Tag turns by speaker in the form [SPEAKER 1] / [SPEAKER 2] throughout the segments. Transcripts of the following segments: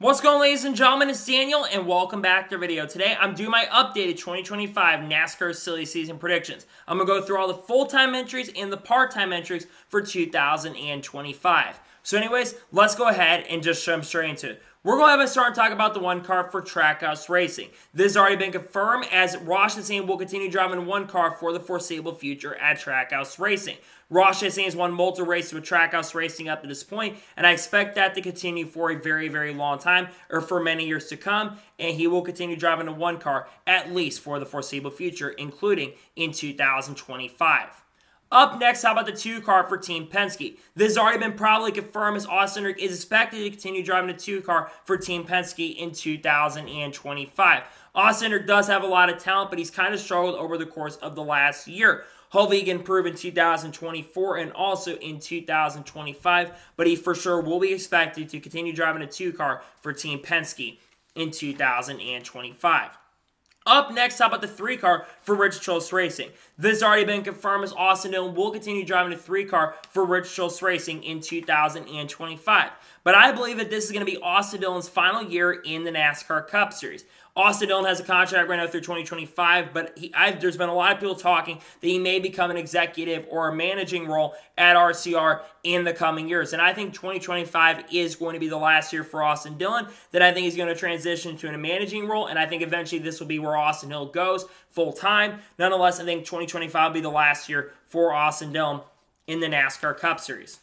[SPEAKER 1] What's going on, ladies and gentlemen? It's Daniel, and welcome back to the video. Today, I'm doing my updated 2025 NASCAR silly season predictions. I'm going to go through all the full-time entries and the part-time entries for 2025. So anyways, let's go ahead and just jump straight into it. We're going to have a start and talk about the one car for Trackhouse Racing. This has already been confirmed as Ross Chastain will continue driving one car for the foreseeable future at Trackhouse Racing. Ross Chastain has won multiple races with Trackhouse Racing up to this point, and I expect that to continue for a very, very long time, or for many years to come, and he will continue driving a one car at least for the foreseeable future, including in 2025. Up next, how about the two car for Team Penske? This has already been probably confirmed as Austin Hendrick is expected to continue driving the two car for Team Penske in 2025. Austin Hendrick does have a lot of talent, but he's kind of struggled over the course of the last year. Hopefully he can improve in 2024 and also in 2025, but he for sure will be expected to continue driving a two car for Team Penske in 2025. Up next, how about the three car for Richard Childress Racing? This has already been confirmed as Austin Dillon will continue driving a three car for Richard Childress Racing in 2025. But I believe that this is going to be Austin Dillon's final year in the NASCAR Cup Series. Austin Dillon has a contract right now through 2025, but there's been a lot of people talking that he may become an executive or a managing role at RCR in the coming years. And I think 2025 is going to be the last year for Austin Dillon. Then I think he's going to transition to a managing role, and I think eventually this will be where Austin Dillon goes full-time. Nonetheless, I think 2025 will be the last year for Austin Dillon in the NASCAR Cup Series.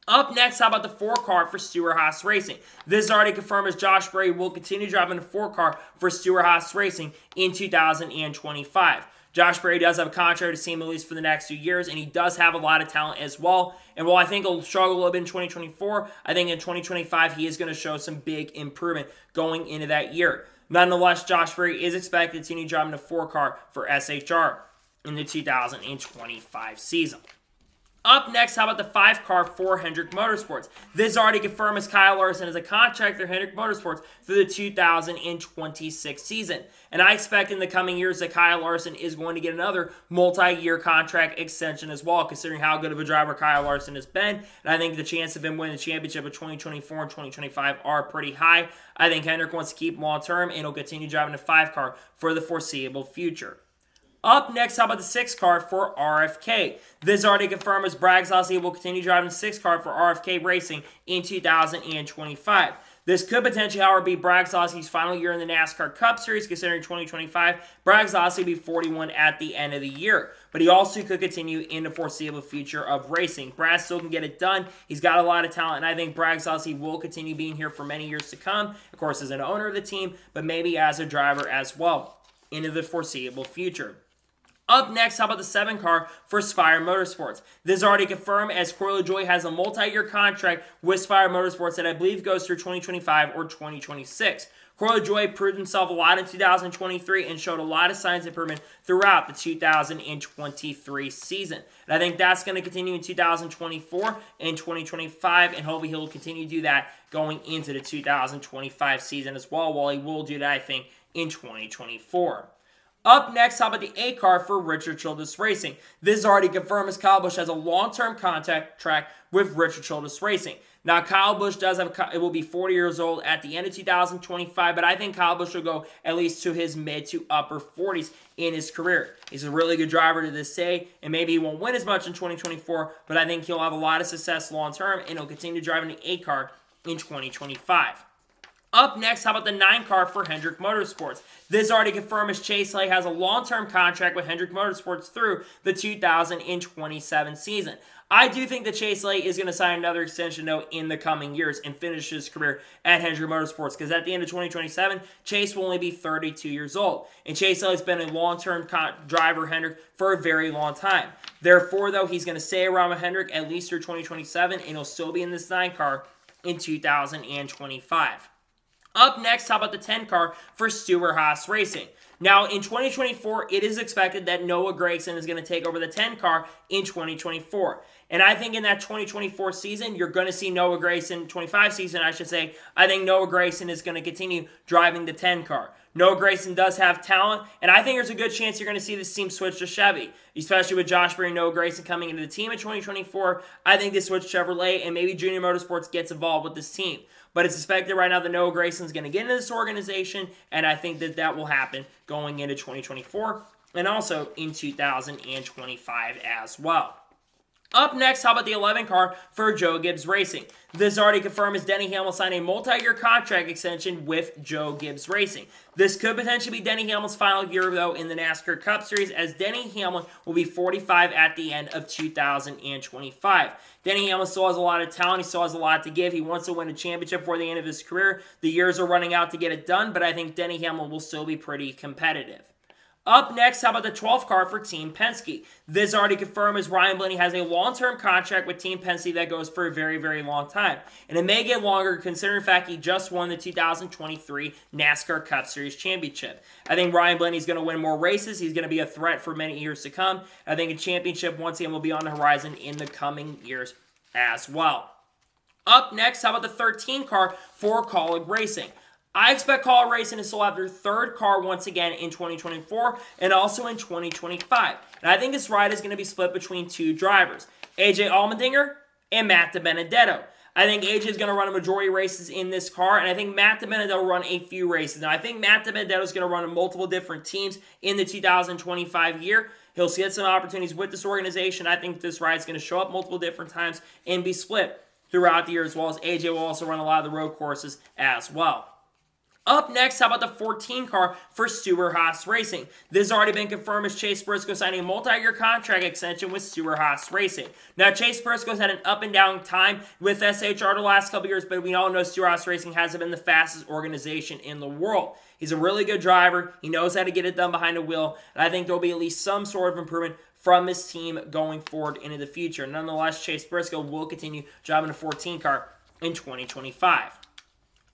[SPEAKER 1] Up next, how about the four car for Stewart-Haas Racing? This is already confirmed as Josh Berry will continue driving the four car for Stewart-Haas Racing in 2025. Josh Berry does have a contract to team at least for the next 2 years, and he does have a lot of talent as well. And while I think he'll struggle a little bit in 2024, I think in 2025 he is going to show some big improvement going into that year. Nonetheless, Josh Berry is expected to continue driving the four car for SHR in the 2025 season. Up next, how about the five car for Hendrick Motorsports? This is already confirmed as Kyle Larson has a contract through Hendrick Motorsports through the 2026 season. And I expect in the coming years that Kyle Larson is going to get another multi-year contract extension as well, considering how good of a driver Kyle Larson has been. And I think the chance of him winning the championship of 2024 and 2025 are pretty high. I think Hendrick wants to keep him long-term, and he'll continue driving the five car for the foreseeable future. Up next, how about the six car for RFK? This is already confirmed as Brad Keselowski will continue driving the six car for RFK Racing in 2025. This could potentially, however, be Brad Keselowski's final year in the NASCAR Cup Series, considering 2025. Brad Keselowski will be 41 at the end of the year. But he also could continue in the foreseeable future of racing. Brad still can get it done. He's got a lot of talent, and I think Brad Keselowski will continue being here for many years to come. Of course, as an owner of the team, but maybe as a driver as well into the foreseeable future. Up next, how about the seven car for Spire Motorsports? This is already confirmed as Corey LaJoie has a multi-year contract with Spire Motorsports that I believe goes through 2025 or 2026. Corey LaJoie proved himself a lot in 2023 and showed a lot of signs of improvement throughout the 2023 season. And I think that's going to continue in 2024 and 2025, and hopefully he'll continue to do that going into the 2025 season as well, while he will do that, I think, in 2024. Up next, how about the 8 car for Richard Childress Racing? This is already confirmed as Kyle Busch has a long-term contract with Richard Childress Racing. Now, Kyle Busch it will be 40 years old at the end of 2025, but I think Kyle Busch will go at least to his mid to upper 40s in his career. He's a really good driver to this day, and maybe he won't win as much in 2024, but I think he'll have a lot of success long-term, and he'll continue driving the 8 car in 2025. Up next, how about the 9 car for Hendrick Motorsports? This is already confirmed as Chase Elliott has a long-term contract with Hendrick Motorsports through the 2027 season. I do think that Chase Elliott is going to sign another extension note in the coming years and finish his career at Hendrick Motorsports, because at the end of 2027, Chase will only be 32 years old. And Chase Elliott's been a long-term driver Hendrick for a very long time. Therefore, though, he's going to stay around with Hendrick at least through 2027, and he'll still be in this 9 car in 2025. Up next, how about the 10 car for Stewart-Haas Racing? Now, in 2024, it is expected that Noah Gragson is going to take over the 10 car in 2024. And I think in that 2024 season, you're going to see Noah Gragson, 25 season, I should say, I think Noah Gragson is going to continue driving the 10 car. Noah Gragson does have talent, and I think there's a good chance you're going to see this team switch to Chevy, especially with Josh Berry and Noah Gragson coming into the team in 2024. I think they switch to Chevrolet, and maybe Junior Motorsports gets involved with this team. But it's suspected right now that Noah Grayson's going to get into this organization, and I think that that will happen going into 2024 and also in 2025 as well. Up next, how about the 11 car for Joe Gibbs Racing? This already confirmed as Denny Hamlin signed a multi-year contract extension with Joe Gibbs Racing. This could potentially be Denny Hamlin's final year, though, in the NASCAR Cup Series, as Denny Hamlin will be 45 at the end of 2025. Denny Hamlin still has a lot of talent. He still has a lot to give. He wants to win a championship before the end of his career. The years are running out to get it done, but I think Denny Hamlin will still be pretty competitive. Up next, how about the 12th car for Team Penske? This already confirmed as Ryan Blaney has a long-term contract with Team Penske that goes for a very, very long time. And it may get longer considering the fact he just won the 2023 NASCAR Cup Series Championship. I think Ryan Blaney is going to win more races. He's going to be a threat for many years to come. I think a championship once again will be on the horizon in the coming years as well. Up next, how about the 13 car for Kaulig Racing? I expect Kaulig Racing to still have their third car once again in 2024 and also in 2025. And I think this ride is going to be split between two drivers, AJ Allmendinger and Matt DiBenedetto. I think AJ is going to run a majority of races in this car, and I think Matt DiBenedetto will run a few races. Now, I think Matt DiBenedetto is going to run in multiple different teams in the 2025 year. He'll get some opportunities with this organization. I think this ride is going to show up multiple different times and be split throughout the year, as well as AJ will also run a lot of the road courses as well. Up next, how about the 14 car for Stewart-Haas Racing? This has already been confirmed as Chase Briscoe signing a multi-year contract extension with Stewart-Haas Racing. Now, Chase Briscoe's had an up and down time with SHR the last couple years, but we all know Stewart-Haas Racing hasn't been the fastest organization in the world. He's a really good driver. He knows how to get it done behind the wheel, and I think there'll be at least some sort of improvement from this team going forward into the future. Nonetheless, Chase Briscoe will continue driving a 14 car in 2025.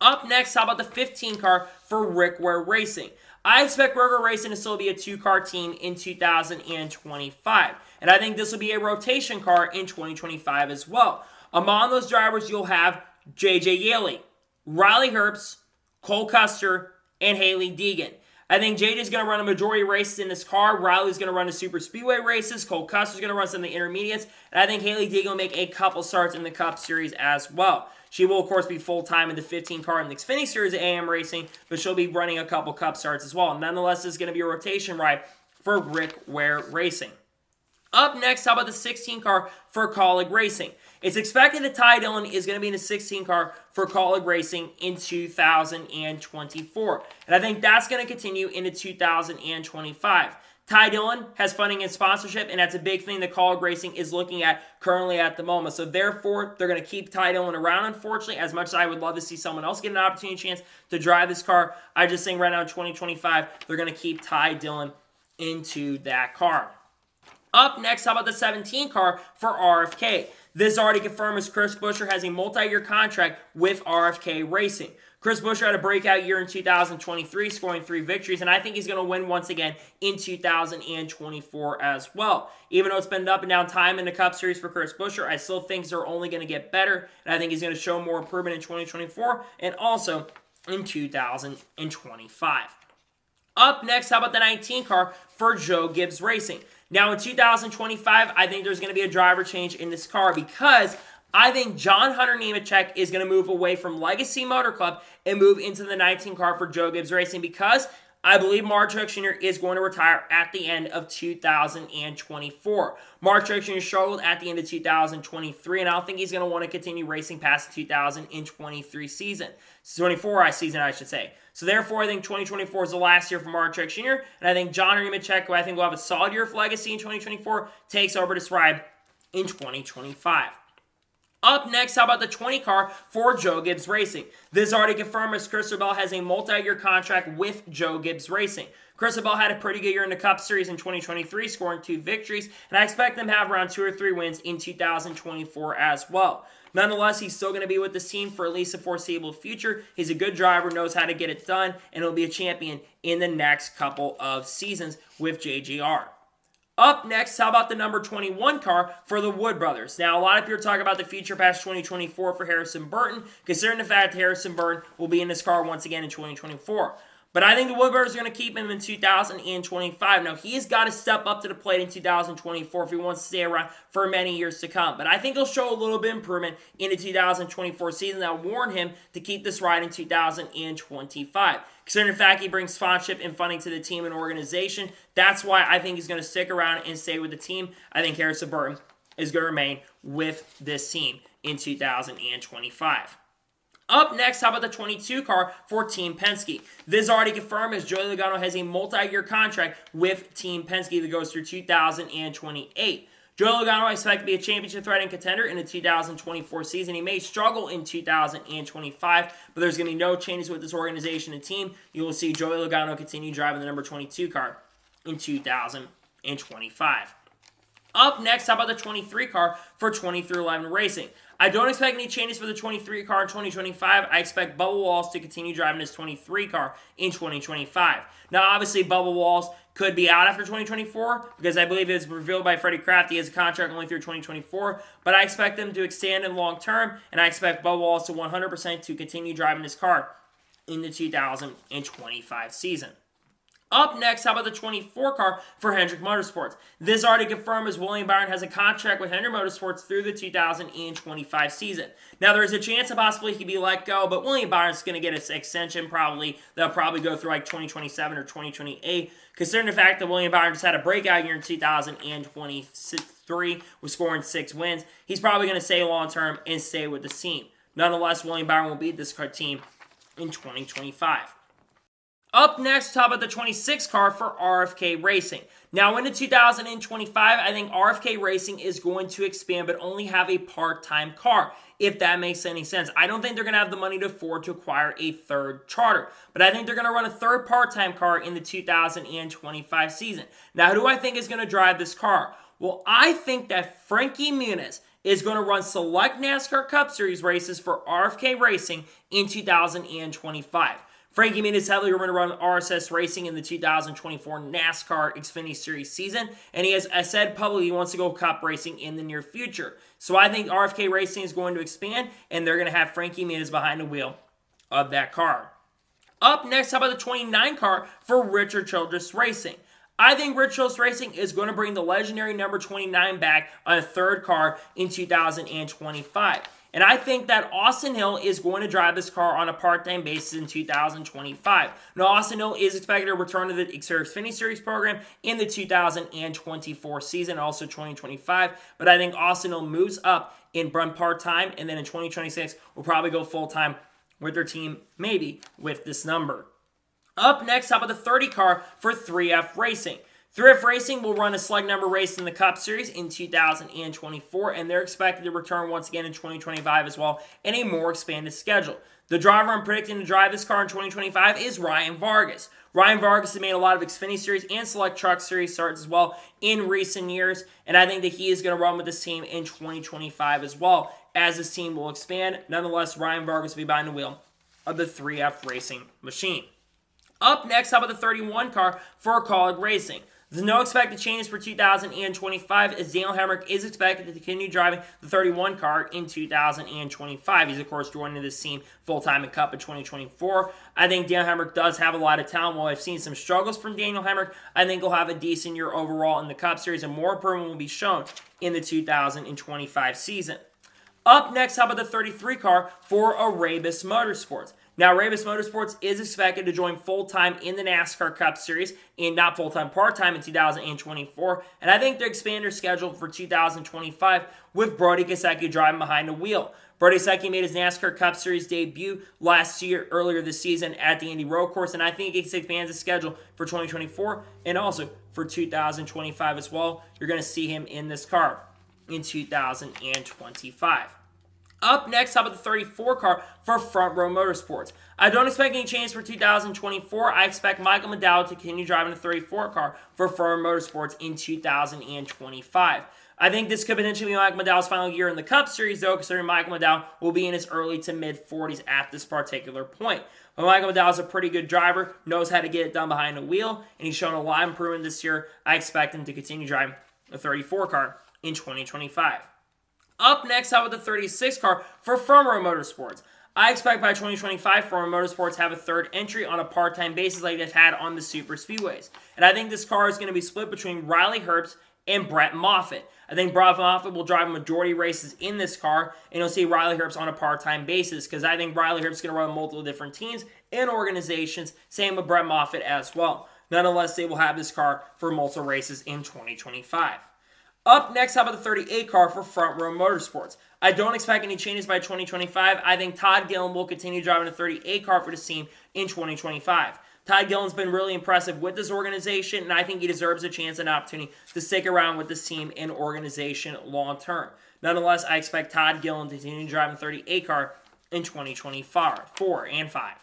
[SPEAKER 1] Up next, how about the 15 car for Rick Ware Racing? I expect Rick Ware Racing to still be a two-car team in 2025. And I think this will be a rotation car in 2025 as well. Among those drivers, you'll have J.J. Yeley, Riley Herbst, Cole Custer, and Haley Deegan. I think JJ's going to run a majority of races in this car. Riley's going to run the super speedway races. Cole Custer's going to run some of the intermediates. And I think Haley Deegan will make a couple starts in the Cup Series as well. She will, of course, be full-time in the 15 car in the Xfinity Series of AM Racing, but she'll be running a couple Cup starts as well. Nonetheless, this is going to be a rotation ride for Rick Ware Racing. Up next, how about the 16 car for Kaulig Racing? It's expected that Ty Dillon is going to be in the 16 car for Kaulig Racing in 2024. And I think that's going to continue into 2025. Ty Dillon has funding and sponsorship, and that's a big thing that Kaulig Racing is looking at currently at the moment. So therefore, they're going to keep Ty Dillon around, unfortunately. As much as I would love to see someone else get an opportunity chance to drive this car, I just think right now in 2025, they're going to keep Ty Dillon into that car. Up next, how about the 17 car for RFK? This already confirmed as Chris Buescher has a multi-year contract with RFK Racing. Chris Buescher had a breakout year in 2023, scoring 3 victories, and I think he's going to win once again in 2024 as well. Even though it's been an up and down time in the Cup Series for Chris Buescher, I still think they're only going to get better, and I think he's going to show more improvement in 2024 and also in 2025. Up next, how about the 19 car for Joe Gibbs Racing? Now, in 2025, I think there's going to be a driver change in this car because I think John Hunter Nemechek is going to move away from Legacy Motor Club and move into the 19 car for Joe Gibbs Racing because I believe Mark Truex Jr. is going to retire at the end of 2024. Mark Truex Jr. struggled at the end of 2023, and I don't think he's going to want to continue racing past the 2023 season. 24 season, I should say. So therefore, I think 2024 is the last year for Mark Truex Jr., and I think John Nemechek, who I think will have a solid year of legacy in 2024, takes over this ride in 2025. Up next, how about the 20 car for Joe Gibbs Racing? This is already confirmed as Christopher Bell has a multi-year contract with Joe Gibbs Racing. Christopher Bell had a pretty good year in the Cup Series in 2023, scoring 2 victories, and I expect them to have around 2 or 3 wins in 2024 as well. Nonetheless, he's still going to be with this team for at least a foreseeable future. He's a good driver, knows how to get it done, and he'll be a champion in the next couple of seasons with JGR. Up next, how about the number 21 car for the Wood Brothers? Now, a lot of people talk about the future past 2024 for Harrison Burton, considering the fact that Harrison Burton will be in this car once again in 2024. But I think the Woodwarders are going to keep him in 2025. Now, he's got to step up to the plate in 2024 if he wants to stay around for many years to come. But I think he'll show a little bit of improvement in the 2024 season. I'll warn him to keep this ride in 2025. Considering the fact he brings sponsorship and funding to the team and organization, that's why I think he's going to stick around and stay with the team. I think Harrison Burton is going to remain with this team in 2025. Up next, how about the 22 car for Team Penske? This is already confirmed as Joey Logano has a multi-year contract with Team Penske that goes through 2028. Joey Logano I expect to be a championship threat and contender in the 2024 season. He may struggle in 2025, but there's going to be no changes with this organization and team. You will see Joey Logano continue driving the number 22 car in 2025. Up next, how about the 23 car for 23XI Racing? I don't expect any changes for the 23 car in 2025. I expect Bubba Wallace to continue driving his 23 car in 2025. Now, obviously, Bubba Wallace could be out after 2024 because I believe it was revealed by Freddie Kraft he has a contract only through 2024. But I expect them to extend him long term, and I expect Bubba Wallace to 100% to continue driving his car in the 2025 season. Up next, how about the 24 car for Hendrick Motorsports? This already confirmed as William Byron has a contract with Hendrick Motorsports through the 2025 season. Now, there's a chance that possibly he could be let go, but William Byron's going to get an extension probably. That'll probably go through like 2027 or 2028. Considering the fact that William Byron just had a breakout year in 2023 with scoring 6 wins, he's probably going to stay long-term and stay with the team. Nonetheless, William Byron will beat this team in 2025. Up next, top of the 26 car for RFK Racing. Now, into 2025, I think RFK Racing is going to expand, but only have a part-time car, if that makes any sense. I don't think they're going to have the money to afford to acquire a third charter, but I think they're going to run a third part-time car in the 2025 season. Now, who do I think is going to drive this car? Well, I think that Frankie Muniz is going to run select NASCAR Cup Series races for RFK Racing in 2025. Frankie Muniz is heavily going to run RSS Racing in the 2024 NASCAR Xfinity Series season, and he has said publicly he wants to go Cup Racing in the near future. So I think RFK Racing is going to expand, and they're going to have Frankie Muniz behind the wheel of that car. Up next, how about the 29 car for Richard Childress Racing? I think Richard Childress Racing is going to bring the legendary number 29 back on a third car in 2025. And I think that Austin Hill is going to drive this car on a part-time basis in 2025. Now, Austin Hill is expected to return to the Xfinity Series program in the 2024 season, also 2025. But I think Austin Hill moves up in run part-time, and then in 2026 will probably go full-time with their team, maybe with this number. Up next, how about the 30 car for 3F Racing? 3F Racing will run a select number race in the Cup Series in 2024, and they're expected to return once again in 2025 as well in a more expanded schedule. The driver I'm predicting to drive this car in 2025 is Ryan Vargas. Ryan Vargas has made a lot of Xfinity Series and Select Truck Series starts as well in recent years, and I think that he is going to run with this team in 2025 as well as this team will expand. Nonetheless, Ryan Vargas will be behind the wheel of the 3F Racing machine. Up next, how about the 31 car for Kaulig Racing? There's no expected changes for 2025 as Daniel Hemrick is expected to continue driving the 31 car in 2025. He's, of course, joining this team full-time in Cup in 2024. I think Daniel Hemrick does have a lot of talent. While I've seen some struggles from Daniel Hemrick, I think he'll have a decent year overall in the Cup Series, and more improvement will be shown in the 2025 season. Up next, how about the 33 car for Arabis Motorsports? Now, Arabis Motorsports is expected to join full-time in the NASCAR Cup Series, and not full-time, part-time in 2024. And I think they're expanding their schedule for 2025 with Brody Kosecki driving behind the wheel. Brody Kosecki made his NASCAR Cup Series debut earlier this season at the Indy Road Course, and I think it expands the schedule for 2024 and also for 2025 as well. You're going to see him in this car in 2025. Up next, how about the 34 car for Front Row Motorsports? I don't expect any change for 2024. I expect Michael McDowell to continue driving the 34 car for Front Row Motorsports in 2025. I think this could potentially be Michael McDowell's final year in the Cup Series, though, considering Michael McDowell will be in his early to mid-40s at this particular point. But Michael McDowell is a pretty good driver, knows how to get it done behind the wheel, and he's shown a lot of improvement this year. I expect him to continue driving the 34 car in 2025. Up next, how about the 36 car for Front Row Motorsports? I expect by 2025 Foreign Motorsports have a third entry on a part-time basis like they've had on the super speedways. And I think this car is going to be split between Riley Herbst and Brett Moffitt. I think Brett Moffitt will drive a majority races in this car, and you'll see Riley Herbst on a part-time basis, because I think Riley Herbst is going to run multiple different teams and organizations. Same with Brett Moffitt as well. Nonetheless, they will have this car for multiple races in 2025. Up next, how about the 38 car for Front Row Motorsports? I don't expect any changes by 2025. I think Todd Gillen will continue driving the 38 car for this team in 2025. Todd Gillen's been really impressive with this organization, and I think he deserves a chance and opportunity to stick around with this team and organization long term. Nonetheless, I expect Todd Gillen to continue driving the 38 car in 2024 and 5.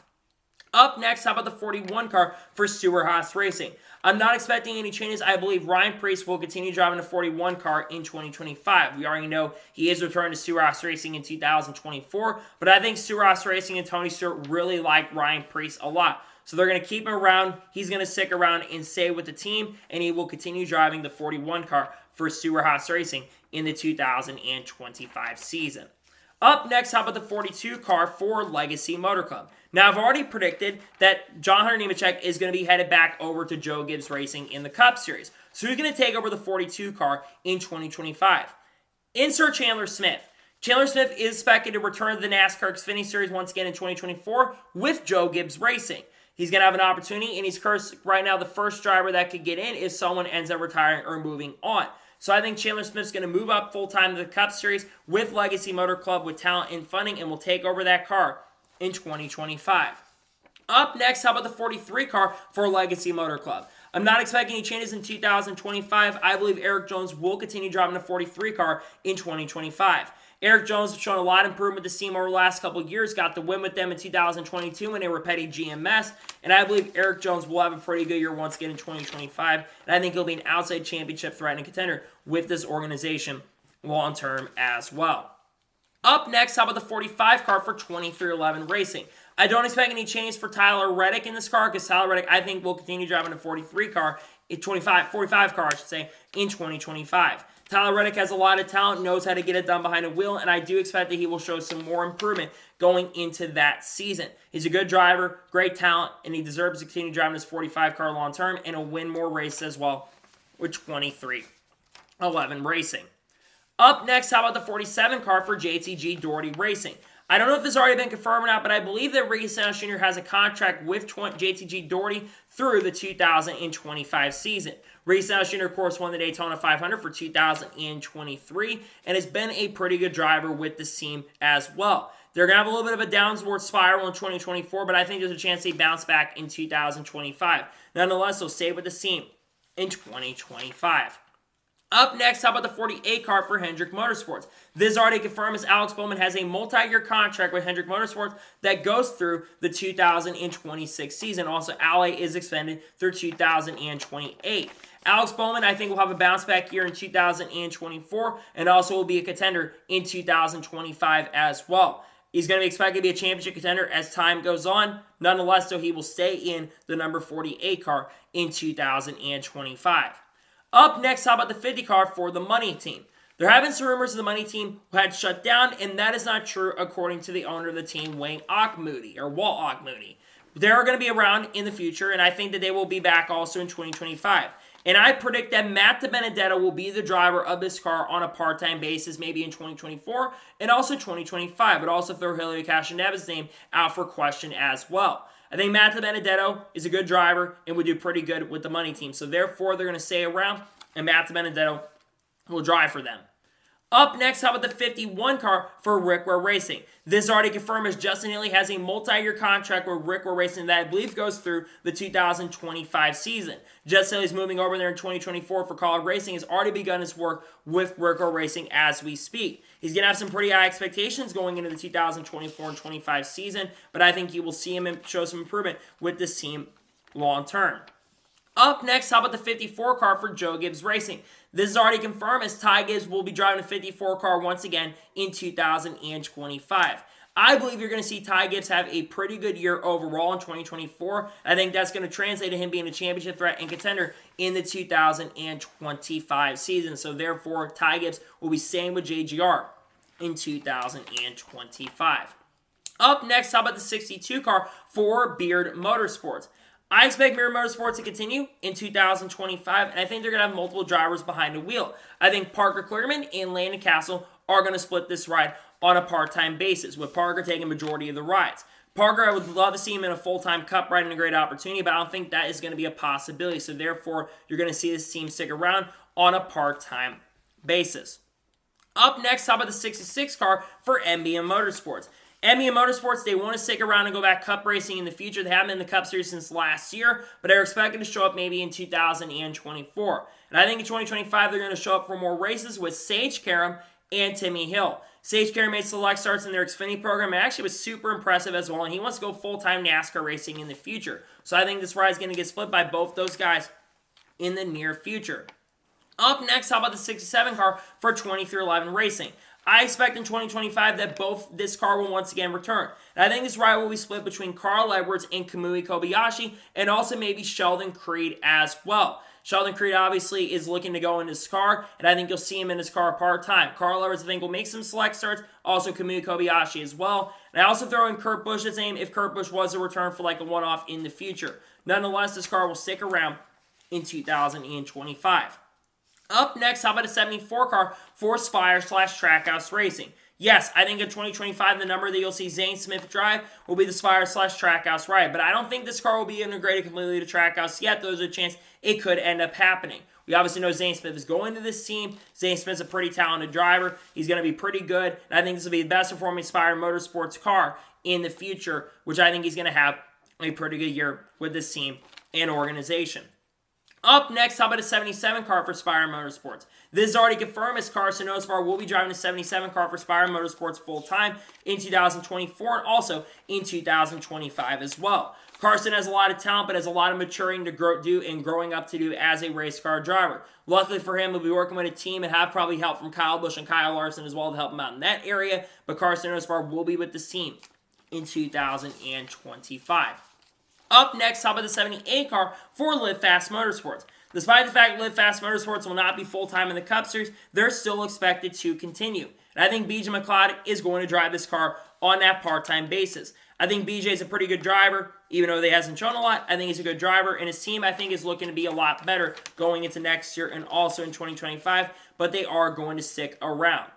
[SPEAKER 1] Up next, how about the 41 car for Stewart-Haas Racing? I'm not expecting any changes. I believe Ryan Preece will continue driving the 41 car in 2025. We already know he is returning to Stewart-Haas Racing in 2024, but I think Stewart-Haas Racing and Tony Stewart really like Ryan Preece a lot. So they're going to keep him around. He's going to stick around and stay with the team, and he will continue driving the 41 car for Stewart-Haas Racing in the 2025 season. Up next, how about the 42 car for Legacy Motor Club? Now, I've already predicted that John Hunter Nemechek is going to be headed back over to Joe Gibbs Racing in the Cup Series. So who's going to take over the 42 car in 2025? Insert Chandler Smith. Chandler Smith is expected to return to the NASCAR Xfinity Series once again in 2024 with Joe Gibbs Racing. He's going to have an opportunity, and he's right now the first driver that could get in if someone ends up retiring or moving on. So I think Chandler Smith's going to move up full-time to the Cup Series with Legacy Motor Club with talent and funding, and will take over that car in 2025. Up next, how about the 43 car for Legacy Motor Club? I'm not expecting any changes in 2025. I believe Eric Jones will continue driving the 43 car in 2025. Eric Jones has shown a lot of improvement with the team over the last couple of years. Got the win with them in 2022 when they were petty GMS. And I believe Eric Jones will have a pretty good year once again in 2025. And I think he'll be an outside championship threatening contender with this organization long term as well. Up next, how about the 45 car for 2311 Racing? I don't expect any changes for Tyler Reddick in this car, because Tyler Reddick, I think, will continue driving the 43 car, 45 car, I should say, in 2025. Tyler Reddick has a lot of talent, knows how to get it done behind a wheel, and I do expect that he will show some more improvement going into that season. He's a good driver, great talent, and he deserves to continue driving this 45 car long term, and he'll win more races as well with 2311 Racing. Up next, how about the 47 car for JTG Doherty Racing? I don't know if this has already been confirmed or not, but I believe that Ricky Stenhouse Jr. has a contract with JTG Doherty through the 2025 season. Ricky Stenhouse Jr., of course, won the Daytona 500 for 2023 and has been a pretty good driver with this team as well. They're going to have a little bit of a downward spiral in 2024, but I think there's a chance they bounce back in 2025. Nonetheless, they'll stay with the team in 2025. Up next, how about the 48 car for Hendrick Motorsports? This is already confirmed as Alex Bowman has a multi-year contract with Hendrick Motorsports that goes through the 2026 season. Also, Alley is extended through 2028. Alex Bowman, I think, will have a bounce-back year in 2024 and also will be a contender in 2025 as well. He's going to be expected to be a championship contender as time goes on. Nonetheless, though, he will stay in the number 48 car in 2025. Up next, how about the 50 car for the Money Team? There have been some rumors of the Money Team had shut down, and that is not true according to the owner of the team, Walt Auchmuty. They're going to be around in the future, and I think that they will be back also in 2025. And I predict that Matt DiBenedetto will be the driver of this car on a part-time basis, maybe in 2024 and also 2025, but also throw Hillary Cashinev's name out for question as well. I think Matt DiBenedetto is a good driver and would do pretty good with the Money Team. So therefore, they're going to stay around, and Matt DiBenedetto will drive for them. Up next, how about the 51 car for Rick Rowe Racing? This is already confirmed as Justin Haley has a multi-year contract with Rick Rowe Racing that I believe goes through the 2025 season. Justin Haley's moving over there in 2024 for College Racing, has already begun his work with Rick Rowe Racing as we speak. He's going to have some pretty high expectations going into the 2024 and 25 season, but I think you will see him show some improvement with this team long term. Up next, how about the 54 car for Joe Gibbs Racing? This is already confirmed as Ty Gibbs will be driving a 54 car once again in 2025. I believe you're going to see Ty Gibbs have a pretty good year overall in 2024. I think that's going to translate to him being a championship threat and contender in the 2025 season. So therefore, Ty Gibbs will be staying with JGR in 2025. Up next, how about the 62 car for Beard Motorsports? I expect Beard Motorsports to continue in 2025, and I think they're going to have multiple drivers behind the wheel. I think Parker Clearman and Landon Castle are going to split this ride on a part-time basis, with Parker taking a majority of the rides. Parker, I would love to see him in a full-time Cup ride and a great opportunity, but I don't think that is going to be a possibility. So therefore, you're going to see this team stick around on a part-time basis. Up next, how about the 66 car for NBM Motorsports? NBM Motorsports, they want to stick around and go back Cup racing in the future. They haven't been in the Cup Series since last year, but they're expected to show up maybe in 2024. And I think in 2025, they're going to show up for more races with Sage Karam and Timmy Hill. Sage Karam made select starts in their Xfinity program and actually was super impressive as well, and he wants to go full-time NASCAR racing in the future. So I think this ride is going to get split by both those guys in the near future. Up next, how about the 67 car for 2311 Racing? I expect in 2025 that this car will once again return. And I think this ride will be split between Carl Edwards and Kamui Kobayashi, and also maybe Sheldon Creed as well. Sheldon Creed obviously is looking to go in his car, and I think you'll see him in his car part-time. Carl Edwards, I think, will make some select starts, also Kamui Kobayashi as well. And I also throw in Kurt Busch's name if Kurt Busch was to return for like a one-off in the future. Nonetheless, this car will stick around in 2025. Up next, how about a 74 car for Spire/Trackhouse Racing? Yes, I think in 2025, the number that you'll see Zane Smith drive will be the Spire/Trackhouse ride, but I don't think this car will be integrated completely to Trackhouse yet. There's a chance it could end up happening. We obviously know Zane Smith is going to this team. Zane Smith's a pretty talented driver. He's going to be pretty good, and I think this will be the best performing Spire Motorsports car in the future, which I think he's going to have a pretty good year with this team and organization. Up next, how about a 77 car for Spire Motorsports? This is already confirmed as Carson Osbar will be driving a 77 car for Spire Motorsports full-time in 2024 and also in 2025 as well. Carson has a lot of talent, but has a lot of maturing to do and growing up to do as a race car driver. Luckily for him, he'll be working with a team and have probably help from Kyle Busch and Kyle Larson as well to help him out in that area, but Carson Osbar will be with this team in 2025. Up next, how about the 78 car for Live Fast Motorsports? Despite the fact Live Fast Motorsports will not be full-time in the Cup Series, they're still expected to continue. And I think BJ McLeod is going to drive this car on that part-time basis. I think BJ is a pretty good driver, even though he hasn't shown a lot. I think he's a good driver, and his team, I think, is looking to be a lot better going into next year and also in 2025, but they are going to stick around.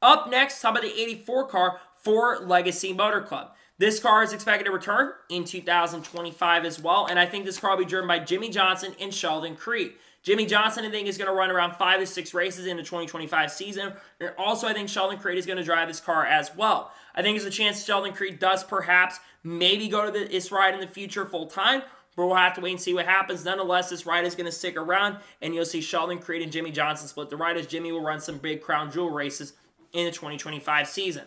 [SPEAKER 1] Up next, how about the 84 car for Legacy Motor Club? This car is expected to return in 2025 as well, and I think this car will be driven by Jimmy Johnson and Sheldon Creed. Jimmy Johnson, I think, is going to run around 5 to 6 races in the 2025 season. And also, I think Sheldon Creed is going to drive this car as well. I think there's a chance Sheldon Creed does perhaps maybe go to this ride in the future full-time, but we'll have to wait and see what happens. Nonetheless, this ride is going to stick around, and you'll see Sheldon Creed and Jimmy Johnson split the ride as Jimmy will run some big crown jewel races in the 2025 season.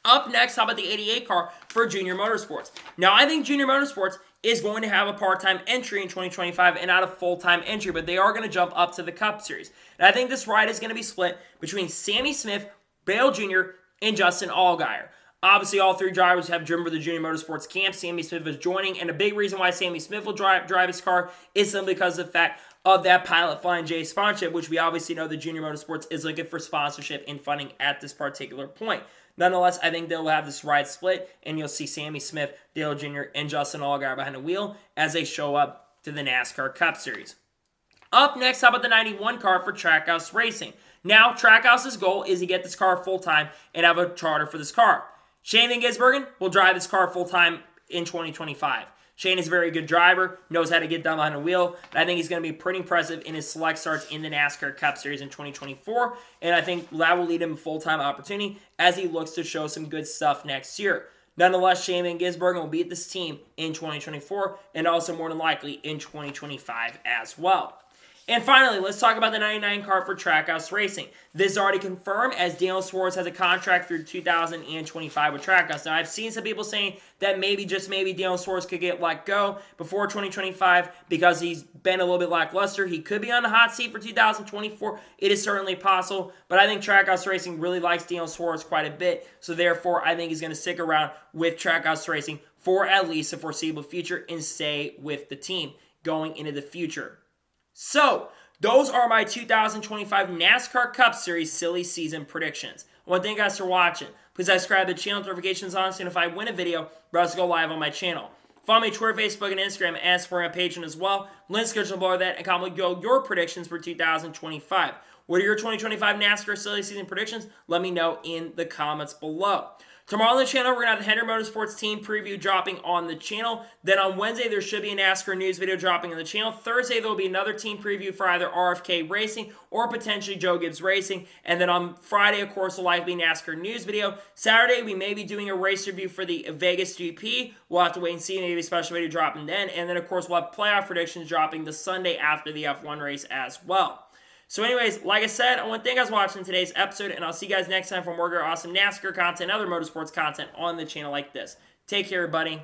[SPEAKER 1] Up next, how about the 88 car for Junior Motorsports? Now, I think Junior Motorsports is going to have a part-time entry in 2025 and not a full-time entry, but they are going to jump up to the Cup Series. And I think this ride is going to be split between Sammy Smith, Dale Jr., and Justin Allgaier. Obviously, all three drivers have driven for the Junior Motorsports camp. Sammy Smith is joining, and a big reason why Sammy Smith will drive his car is simply because of the fact of that Pilot Flying J sponsorship, which we obviously know the Junior Motorsports is looking for sponsorship and funding at this particular point. Nonetheless, I think they'll have this ride split, and you'll see Sammy Smith, Dale Jr., and Justin Allgaier behind the wheel as they show up to the NASCAR Cup Series. Up next, how about the 91 car for Trackhouse Racing? Now, Trackhouse's goal is to get this car full-time and have a charter for this car. Shane Van Gisbergen will drive this car full-time in 2025. Shane is a very good driver, knows how to get down behind the wheel, and I think he's going to be pretty impressive in his select starts in the NASCAR Cup Series in 2024, and I think that will lead him a full-time opportunity as he looks to show some good stuff next year. Nonetheless, Shane Van Gisbergen will be at this team in 2024, and also more than likely in 2025 as well. And finally, let's talk about the 99 car for Trackhouse Racing. This is already confirmed as Daniel Suarez has a contract through 2025 with Trackhouse. Now, I've seen some people saying that maybe, just maybe, Daniel Suarez could get let go before 2025 because he's been a little bit lackluster. He could be on the hot seat for 2024. It is certainly possible, but I think Trackhouse Racing really likes Daniel Suarez quite a bit, so therefore, I think he's going to stick around with Trackhouse Racing for at least the foreseeable future and stay with the team going into the future. So, those are my 2025 NASCAR Cup Series silly season predictions. I want to thank you guys for watching. Please subscribe to the channel, notifications on, so if I win a video, we're to go live on my channel. Follow me on Twitter, Facebook, and Instagram, and support my Patreon as well. Links are below that, and comment your predictions for 2025. What are your 2025 NASCAR silly season predictions? Let me know in the comments below. Tomorrow on the channel, we're going to have the Hendrick Motorsports team preview dropping on the channel. Then on Wednesday, there should be a NASCAR news video dropping on the channel. Thursday, there will be another team preview for either RFK Racing or potentially Joe Gibbs Racing. And then on Friday, of course, will likely be NASCAR news video. Saturday, we may be doing a race review for the Vegas GP. We'll have to wait and see. Maybe a special video dropping then. And then, of course, we'll have playoff predictions dropping the Sunday after the F1 race as well. So anyways, like I said, I want to thank you guys for watching today's episode, and I'll see you guys next time for more awesome NASCAR content and other motorsports content on the channel like this. Take care, everybody.